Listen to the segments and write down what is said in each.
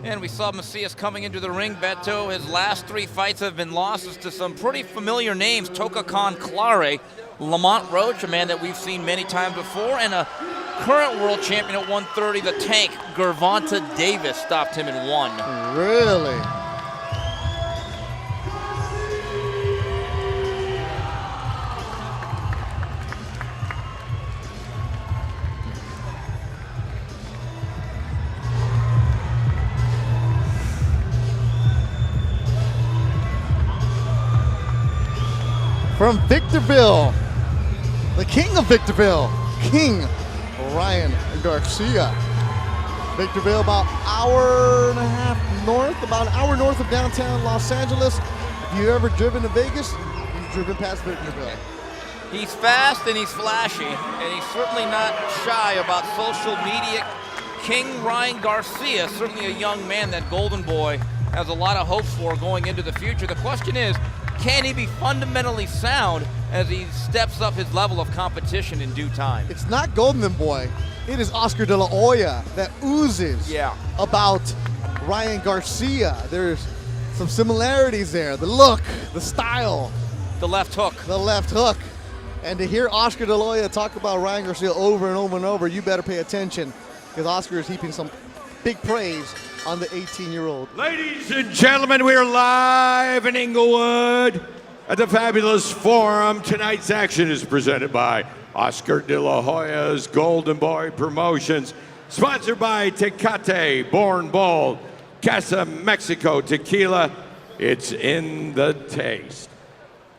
And we saw Macias coming into the ring, Beto. His last 3 fights have been losses to some pretty familiar names. Toka Khan Clare, Lamont Roach, a man that we've seen many times before, and a current world champion at 130, the Tank, Gervonta Davis, stopped him in 1. Really? From Victorville, the king of Victorville, King Ryan Garcia. Victorville, about an hour and a half north, about an hour north of downtown Los Angeles. If you've ever driven to Vegas, you've driven past Victorville. He's fast and he's flashy, and he's certainly not shy about social media. King Ryan Garcia, certainly a young man that Golden Boy has a lot of hopes for going into the future. The question is, can he be fundamentally sound as he steps up his level of competition in due time? It's not Golden Boy. It is Oscar De La Hoya that oozes about Ryan Garcia. There's some similarities there. The look, the style. The left hook. The left hook. And to hear Oscar De La Hoya talk about Ryan Garcia over and over and over, you better pay attention, because Oscar is heaping some big praise on the 18-year-old. Ladies and gentlemen, we are live in Inglewood at the Fabulous Forum. Tonight's action is presented by Oscar De La Hoya's Golden Boy Promotions, sponsored by Tecate, Born Bold, Casa Mexico Tequila. It's in the taste.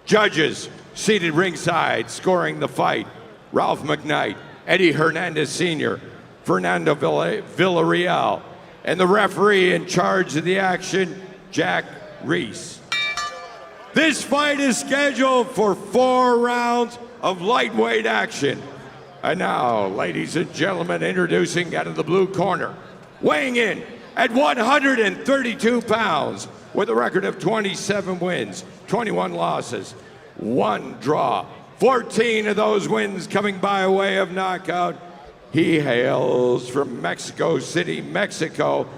Judges seated ringside, scoring the fight: Ralph McKnight, Eddie Hernandez Sr., Fernando Villarreal, and the referee in charge of the action, Jack Reese. This fight is scheduled for 4 rounds of lightweight action. And now, ladies and gentlemen, introducing out of the blue corner, weighing in at 132 pounds, with a record of 27 wins, 21 losses, 1 draw, 14 of those wins coming by way of knockout. He hails from Mexico City, Mexico,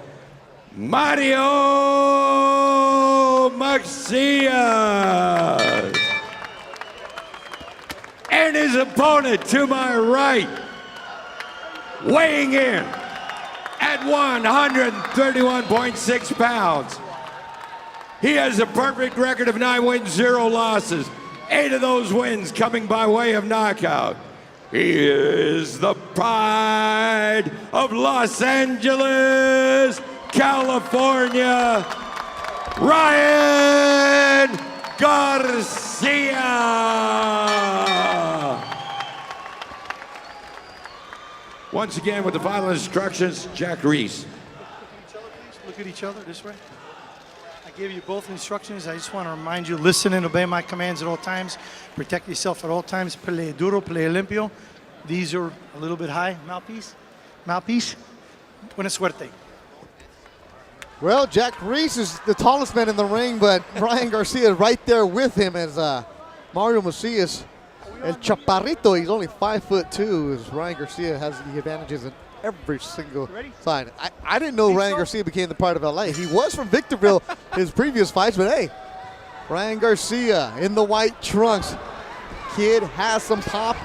Mario Macias. And his opponent to my right, weighing in at 131.6 pounds. He has a perfect record of 9 wins, 0 losses, 8 of those wins coming by way of knockout. He is the pride of Los Angeles, California, Ryan Garcia. Once again, with the final instructions, Jack Reese. Look at each other this way. I gave you both instructions. I just want to remind you, listen and obey my commands at all times. Protect yourself at all times. Pelea duro, pelea limpio. These are a little bit high. Mouthpiece. Mouthpiece. Buena suerte. Well, Jack Reese is the tallest man in the ring, but Ryan Garcia is right there with him as Mario Macias. El Chaparrito, he's only 5'2", as Ryan Garcia has the advantages in every single side. I didn't know Ryan Garcia became the pride of LA. He was from Victorville his previous fights, but hey, Ryan Garcia in the white trunks. Kid has some pop,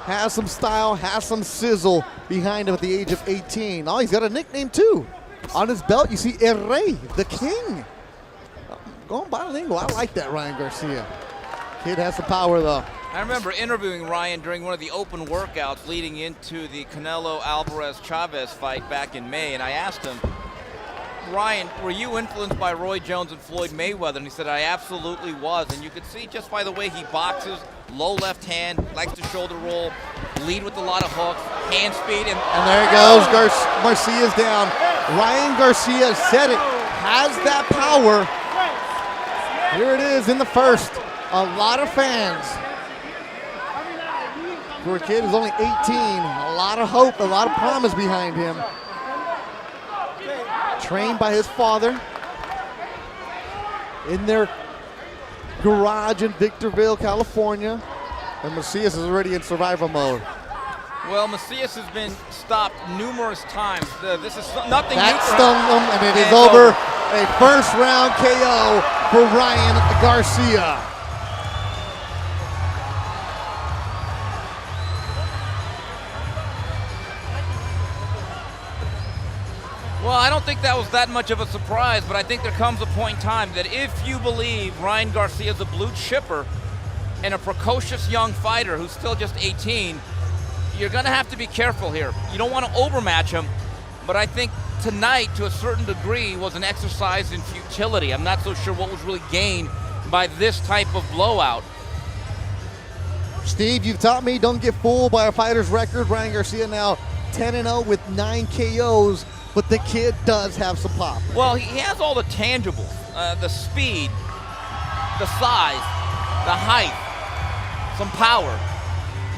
has some style, has some sizzle behind him at the age of 18. Oh, he's got a nickname too. On his belt, you see El Rey, the king. Going bilingual. I like that, Ryan Garcia. Kid has some power though. I remember interviewing Ryan during one of the open workouts leading into the Canelo Alvarez-Chavez fight back in May, and I asked him, Ryan, were you influenced by Roy Jones and Floyd Mayweather? And he said, I absolutely was. And you could see just by the way he boxes, low left hand, likes to shoulder roll, lead with a lot of hooks, hand speed. And there he goes, Garcia's down. Ryan Garcia said it, has that power. Here it is in the first. A lot of fans. For a kid who's only 18, a lot of hope, a lot of promise behind him. Trained by his father in their garage in Victorville, California. And Macias is already in survival mode. Well, Macias has been stopped numerous times. This is nothing new That for him. stung him, and it is And over. A first round KO for Ryan Garcia. Well, I don't think that was that much of a surprise, but I think there comes a point in time that if you believe Ryan Garcia is a blue chipper and a precocious young fighter who's still just 18, you're going to have to be careful here. You don't want to overmatch him, but I think tonight, to a certain degree, was an exercise in futility. I'm not so sure what was really gained by this type of blowout. Steve, you've taught me don't get fooled by a fighter's record. Ryan Garcia now 10-0 with 9 KOs, but the kid does have some pop. Well, he has all the tangibles, the speed, the size, the height, some power.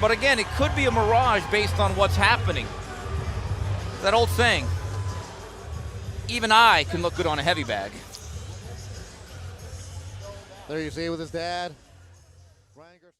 But again, it could be a mirage based on what's happening. That old saying, even I can look good on a heavy bag. There you see it with his dad. Ryan Garcia.